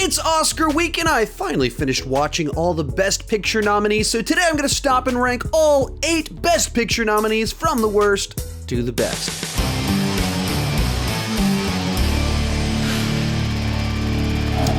It's Oscar week and I finally finished watching all the Best Picture nominees, so today I'm going to stop and rank all 8 Best Picture nominees from the worst to the best.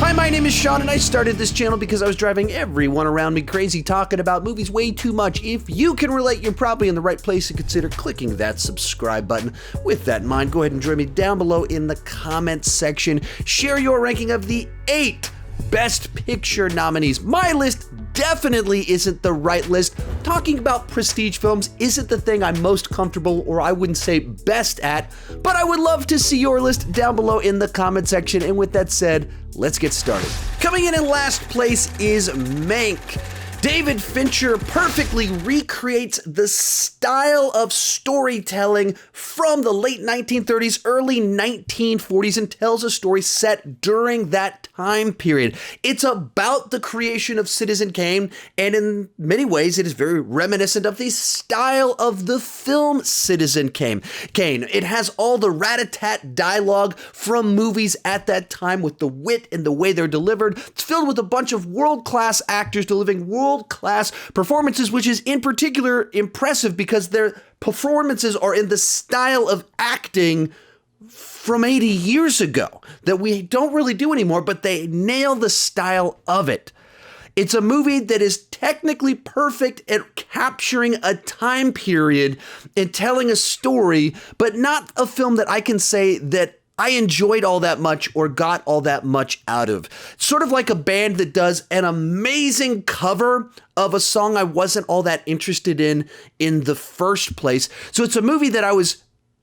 Hi, my name is Sean and I started this channel because I was driving everyone around me crazy talking about movies way too much. If you can relate, you're probably in the right place to consider clicking that subscribe button. With that in mind, go ahead and join me down below in the comments section. Share your ranking of the 8 Best Picture nominees. My list definitely isn't the right list. Talking about prestige films isn't the thing I'm most comfortable, or I wouldn't say best at, but I would love to see your list down below in the comment section. And with that said, let's get started. Coming in last place is Mank. David Fincher perfectly recreates the style of storytelling from the late 1930s, early 1940s, and tells a story set during that time period. It's about the creation of Citizen Kane, and in many ways, it is very reminiscent of the style of the film Citizen Kane. It has all the rat-a-tat dialogue from movies at that time with the wit and the way they're delivered. It's filled with a bunch of world-class actors delivering world-class performances, which is in particular impressive because their performances are in the style of acting from 80 years ago that we don't really do anymore, but they nail the style of it. It's a movie that is technically perfect at capturing a time period and telling a story, but not a film that I can say that I enjoyed all that much or got all that much out of. Sort of like a band that does an amazing cover of a song I wasn't all that interested in the first place. So it's a movie that I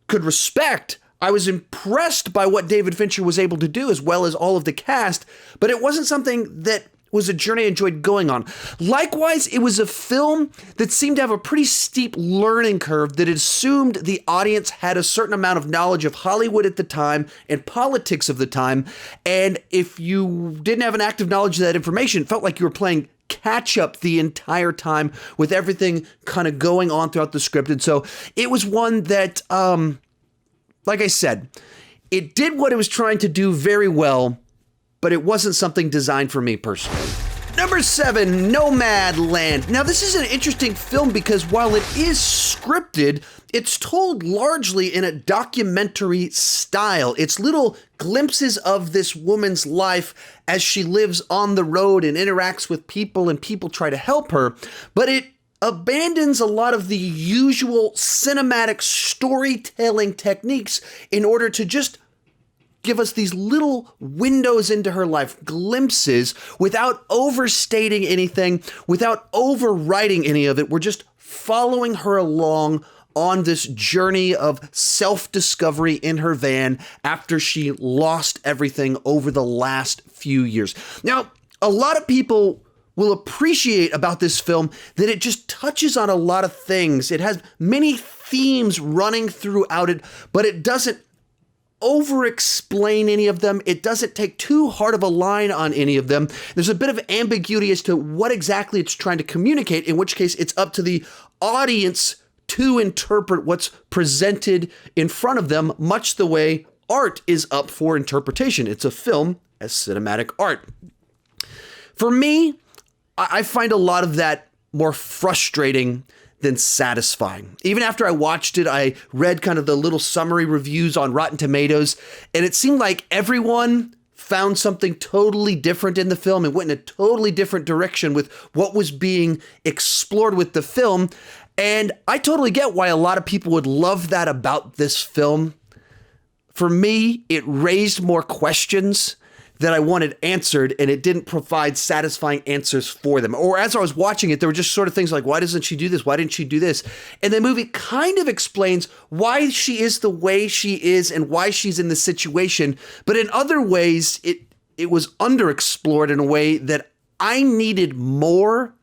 could respect. I was impressed by what David Fincher was able to do, as well as all of the cast, but it wasn't something that was a journey I enjoyed going on. Likewise, it was a film that seemed to have a pretty steep learning curve that assumed the audience had a certain amount of knowledge of Hollywood at the time and politics of the time, and if you didn't have an active knowledge of that information, it felt like you were playing catch up the entire time with everything kind of going on throughout the script. And so it was one that, like I said, it did what it was trying to do very well, but it wasn't something designed for me personally. Number 7, Nomadland. Now, this is an interesting film because while it is scripted, it's told largely in a documentary style. It's little glimpses of this woman's life as she lives on the road and interacts with people, and people try to help her, but it abandons a lot of the usual cinematic storytelling techniques in order to just give us these little windows into her life, glimpses, without overstating anything, without overwriting any of it. We're just following her along on this journey of self-discovery in her van after she lost everything over the last few years. Now, a lot of people will appreciate about this film that it just touches on a lot of things. It has many themes running throughout it, but it doesn't over-explain any of them. It doesn't take too hard of a line on any of them. There's a bit of ambiguity as to what exactly it's trying to communicate, in which case it's up to the audience to interpret what's presented in front of them, much the way art is up for interpretation. It's a film as cinematic art. For me, I find a lot of that more frustrating than satisfying. Even after I watched it, I read kind of the little summary reviews on Rotten Tomatoes, and it seemed like everyone found something totally different in the film and went in a totally different direction with what was being explored with the film. And I totally get why a lot of people would love that about this film. For me, it raised more questions that I wanted answered, and it didn't provide satisfying answers for them. Or as I was watching it, there were just sort of things like, why doesn't she do this? Why didn't she do this? And the movie kind of explains why she is the way she is and why she's in the situation. But in other ways, it was underexplored in a way that I needed more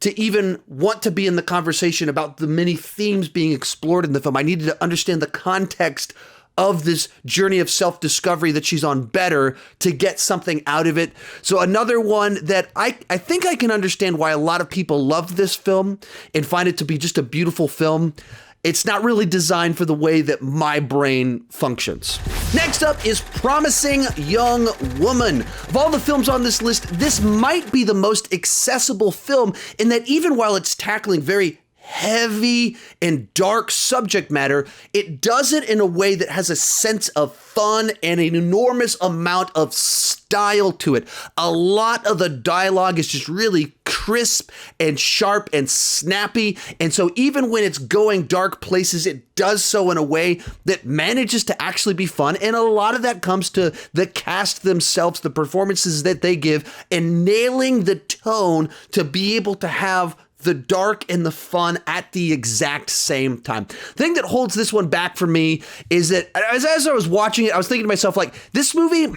to even want to be in the conversation about the many themes being explored in the film. I needed to understand the context of this journey of self-discovery that she's on better to get something out of it. So another one that I think I can understand why a lot of people love this film and find it to be just a beautiful film it's not really designed for the way that my brain functions. Next up is Promising Young Woman. Of all the films on this list, this might be the most accessible film in that even while it's tackling very heavy and dark subject matter, it does it in a way that has a sense of fun and an enormous amount of style to it. A lot of the dialogue is just really crisp and sharp and snappy. And so even when it's going dark places, it does so in a way that manages to actually be fun. And a lot of that comes to the cast themselves, the performances that they give, and nailing the tone to be able to have the dark and the fun at the exact same time. The thing that holds this one back for me is that as I was watching it, I was thinking to myself, like, this movie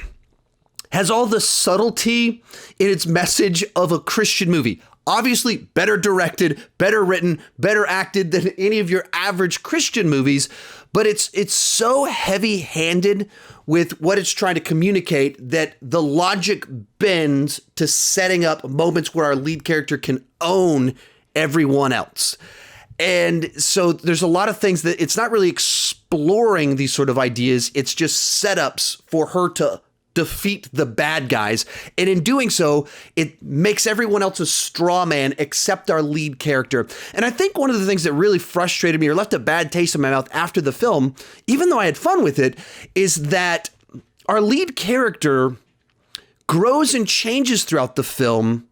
has all the subtlety in its message of a Christian movie. Obviously, better directed, better written, better acted than any of your average Christian movies, but it's so heavy-handed with what it's trying to communicate that the logic bends to setting up moments where our lead character can own everyone else. And so there's a lot of things that it's not really exploring these sort of ideas. It's just setups for her to defeat the bad guys. And in doing so, it makes everyone else a straw man except our lead character. And I think one of the things that really frustrated me or left a bad taste in my mouth after the film, even though I had fun with it, is that our lead character grows and changes throughout the film.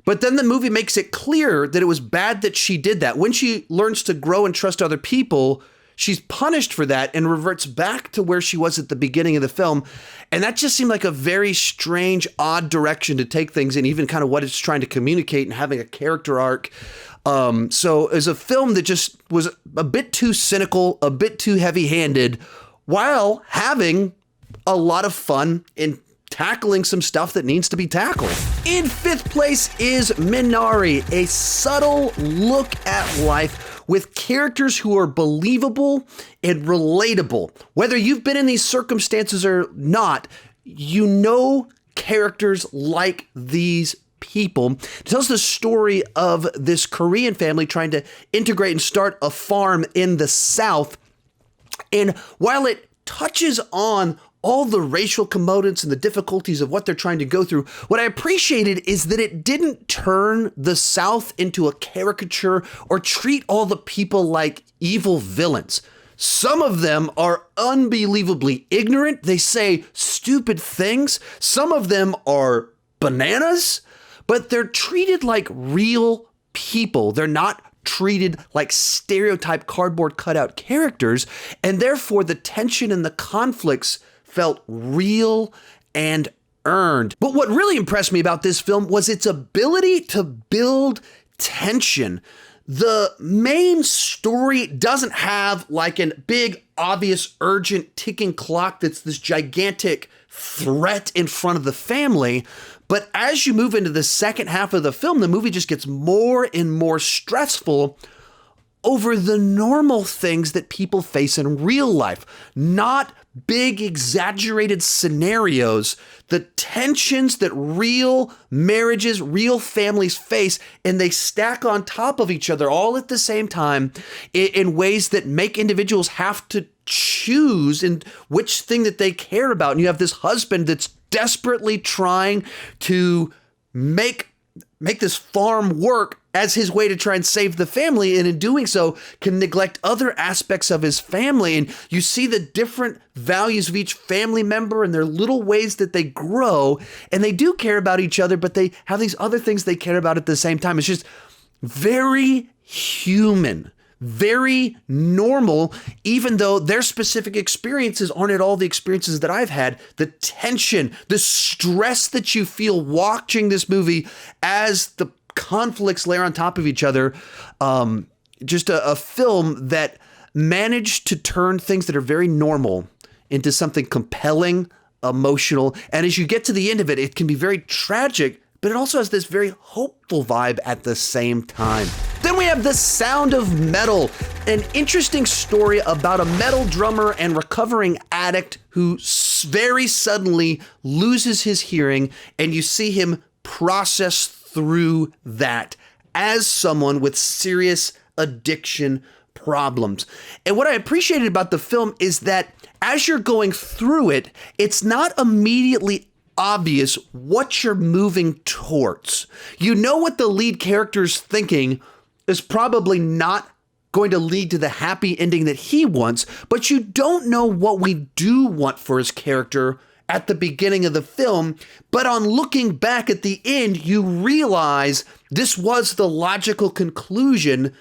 But then the movie makes it clear that it was bad that she did that. When she learns to grow and trust other people, she's punished for that and reverts back to where she was at the beginning of the film. And that just seemed like a very strange, odd direction to take things in, even kind of what it's trying to communicate and having a character arc. So as a film that just was a bit too cynical, a bit too heavy-handed, while having a lot of fun in tackling some stuff that needs to be tackled. In fifth place is Minari, a subtle look at life with characters who are believable and relatable. Whether you've been in these circumstances or not, you know characters like these people. It tells the story of this Korean family trying to integrate and start a farm in the South. And while it touches on all the racial components and the difficulties of what they're trying to go through, what I appreciated is that it didn't turn the South into a caricature or treat all the people like evil villains. Some of them are unbelievably ignorant. They say stupid things. Some of them are bananas, but they're treated like real people. They're not treated like stereotype cardboard cutout characters, and therefore the tension and the conflicts felt real and earned. But what really impressed me about this film was its ability to build tension. The main story doesn't have like a big, obvious, urgent ticking clock that's this gigantic threat in front of the family. But as you move into the second half of the film, the movie just gets more and more stressful over the normal things that people face in real life, not big exaggerated scenarios, the tensions that real marriages, real families face, and they stack on top of each other all at the same time in ways that make individuals have to choose in which thing that they care about. And you have this husband that's desperately trying to make this farm work as his way to try and save the family, and in doing so can neglect other aspects of his family. And you see the different values of each family member and their little ways that they grow, and they do care about each other, but they have these other things they care about at the same time. It's just very human, very normal, even though their specific experiences aren't at all the experiences that I've had. The tension, the stress that you feel watching this movie as the conflicts layer on top of each other. Just a film that managed to turn things that are very normal into something compelling, emotional. And as you get to the end of it, it can be very tragic, but it also has this very hopeful vibe at the same time. Then we have The Sound of Metal, an interesting story about a metal drummer and recovering addict who very suddenly loses his hearing, and you see him process through that as someone with serious addiction problems. And what I appreciated about the film is that as you're going through it, it's not immediately obvious what you're moving towards. You know what the lead character's thinking is probably not going to lead to the happy ending that he wants, but you don't know what we do want for his character at the beginning of the film. But on looking back at the end, you realize this was the logical conclusion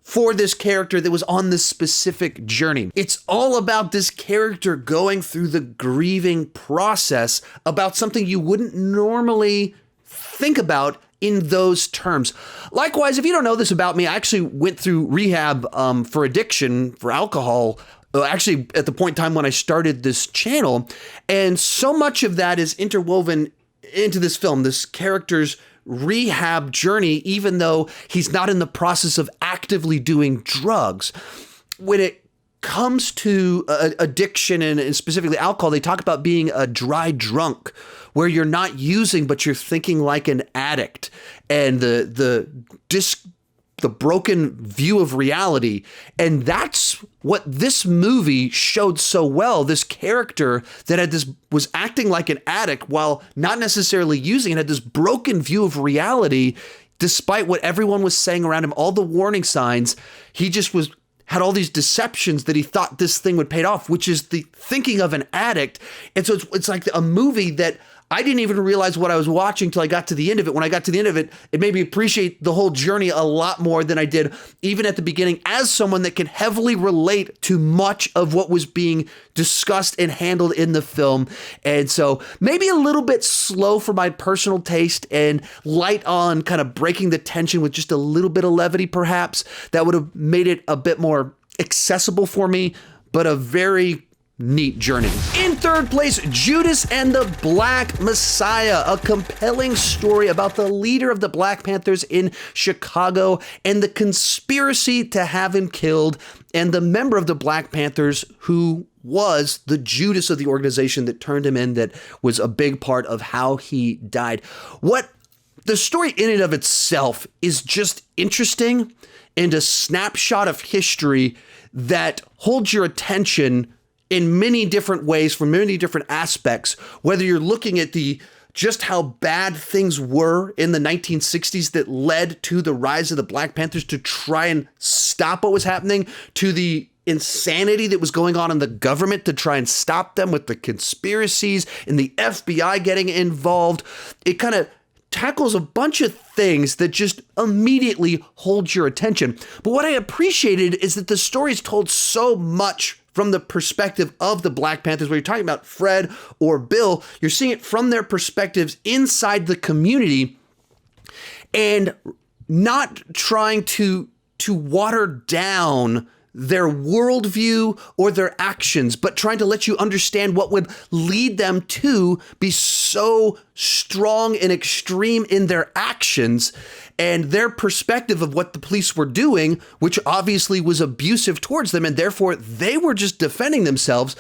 for this character that was on this specific journey. It's all about this character going through the grieving process about something you wouldn't normally think about in those terms. Likewise, if you don't know this about me, I actually went through rehab for addiction, for alcohol, actually at the point in time when I started this channel. And so much of that is interwoven into this film, this character's rehab journey, even though he's not in the process of actively doing drugs. When it comes to addiction and specifically alcohol, they talk about being a dry drunk, where you're not using, but you're thinking like an addict, and the broken view of reality. And that's what this movie showed so well. This character that was acting like an addict while not necessarily using it, had this broken view of reality, despite what everyone was saying around him, all the warning signs. He just had all these deceptions that he thought this thing would pay off, which is the thinking of an addict. And so it's like a movie that I didn't even realize what I was watching till I got to the end of it. When I got to the end of it, it made me appreciate the whole journey a lot more than I did even at the beginning, as someone that can heavily relate to much of what was being discussed and handled in the film. And so maybe a little bit slow for my personal taste, and light on kind of breaking the tension with just a little bit of levity, perhaps. That would have made it a bit more accessible for me, but a very neat journey. In third place, Judas and the Black Messiah, a compelling story about the leader of the Black Panthers in Chicago and the conspiracy to have him killed, and the member of the Black Panthers who was the Judas of the organization that turned him in, that was a big part of how he died. What the story in and of itself is just interesting, and a snapshot of history that holds your attention in many different ways, from many different aspects, whether you're looking at just how bad things were in the 1960s that led to the rise of the Black Panthers to try and stop what was happening, to the insanity that was going on in the government to try and stop them, with the conspiracies and the FBI getting involved. It kind of tackles a bunch of things that just immediately hold your attention. But what I appreciated is that the story is told so much from the perspective of the Black Panthers. Where you're talking about Fred or Bill, you're seeing it from their perspectives inside the community, and not trying to water down their worldview or their actions, but trying to let you understand what would lead them to be so strong and extreme in their actions, and their perspective of what the police were doing, which obviously was abusive towards them, and therefore they were just defending themselves.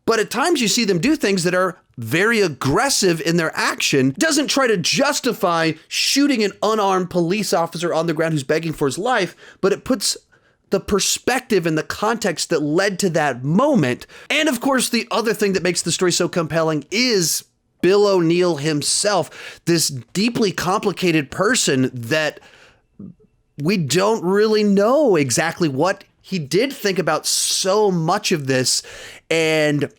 But at times you see them do things that are very aggressive in their action. Doesn't try to justify shooting an unarmed police officer on the ground who's begging for his life, but it puts the perspective and the context that led to that moment. And of course, the other thing that makes the story so compelling is Bill O'Neill himself, this deeply complicated person that we don't really know exactly what he did think about so much of this. And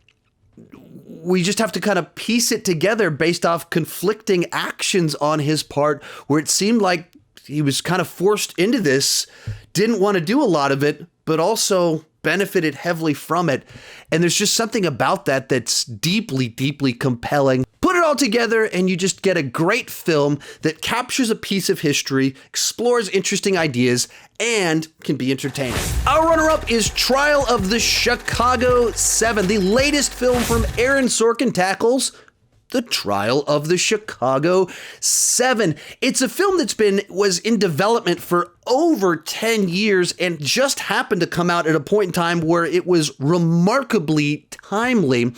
we just have to kind of piece it together based off conflicting actions on his part, where it seemed like he was kind of forced into this, didn't want to do a lot of it, but also benefited heavily from it. And there's just something about that that's deeply, deeply compelling. Put it all together and you just get a great film that captures a piece of history, explores interesting ideas, and can be entertaining. Our runner-up is Trial of the Chicago 7, the latest film from Aaron Sorkin tackles The Trial of the Chicago 7. It's a film was in development for over 10 years and just happened to come out at a point in time where it was remarkably timely.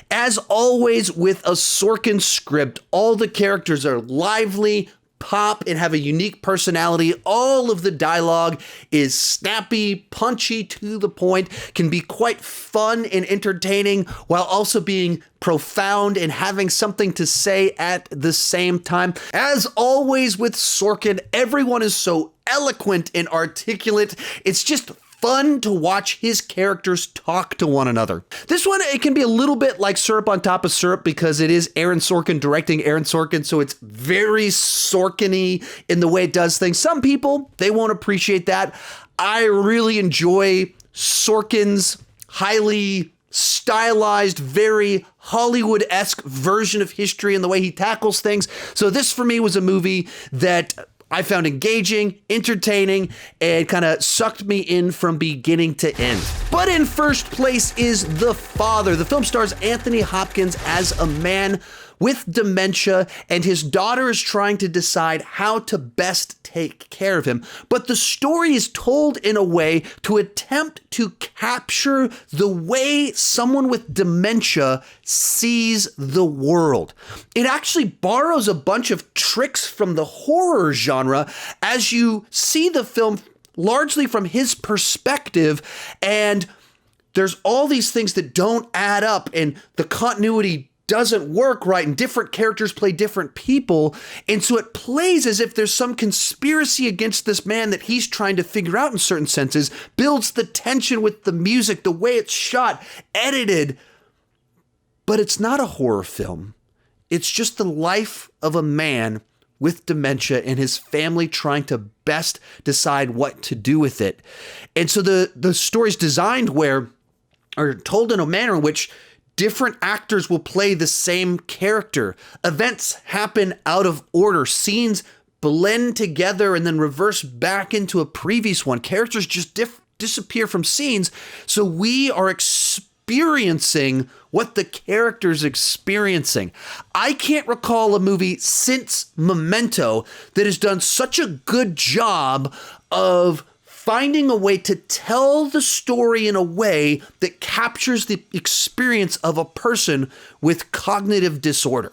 As always with a Sorkin script, all the characters are lively, pop and have a unique personality. All of the dialogue is snappy, punchy, to the point, can be quite fun and entertaining while also being profound and having something to say at the same time. As always with Sorkin, everyone is so eloquent and articulate. It's just fun to watch his characters talk to one another. This one, it can be a little bit like syrup on top of syrup because it is Aaron Sorkin directing Aaron Sorkin, so it's very Sorkin-y in the way it does things. Some people, they won't appreciate that. I really enjoy Sorkin's highly stylized, very Hollywood-esque version of history and the way he tackles things. So this for me was a movie that I found engaging, entertaining, and kind of sucked me in from beginning to end. But in first place is The Father. The film stars Anthony Hopkins as a man with dementia, and his daughter is trying to decide how to best take care of him. But the story is told in a way to attempt to capture the way someone with dementia sees the world. It actually borrows a bunch of tricks from the horror genre as you see the film largely from his perspective, and there's all these things that don't add up, and the continuity doesn't work right, and different characters play different people, and so it plays as if there's some conspiracy against this man that he's trying to figure out in certain senses, builds the tension with the music, the way it's shot, edited, but it's not a horror film. It's just the life of a man with dementia and his family trying to best decide what to do with it. And so the story's designed or told in a manner in which different actors will play the same character. Events happen out of order. Scenes blend together and then reverse back into a previous one. Characters just disappear from scenes. So we are experiencing what the character's experiencing. I can't recall a movie since Memento that has done such a good job of finding a way to tell the story in a way that captures the experience of a person with cognitive disorder.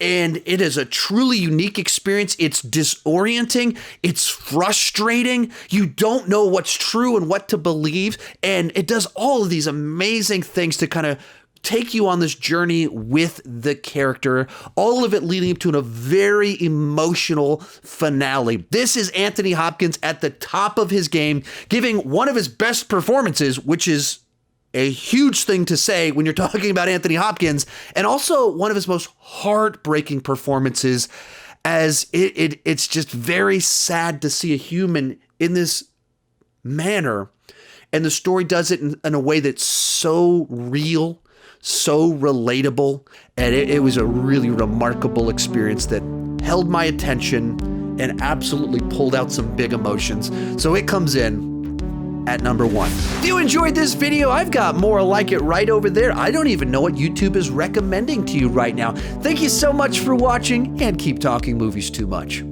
And it is a truly unique experience. It's disorienting. It's frustrating. You don't know what's true and what to believe. And it does all of these amazing things to kind of take you on this journey with the character, all of it leading up to a very emotional finale. This is Anthony Hopkins at the top of his game, giving one of his best performances, which is a huge thing to say when you're talking about Anthony Hopkins, and also one of his most heartbreaking performances, as it's just very sad to see a human in this manner. And the story does it in a way that's so real, so relatable, and it was a really remarkable experience that held my attention and absolutely pulled out some big emotions. So it comes in at number 1. If you enjoyed this video, I've got more like it right over there. I don't even know what YouTube is recommending to you right now. Thank you so much for watching, and keep talking movies too much.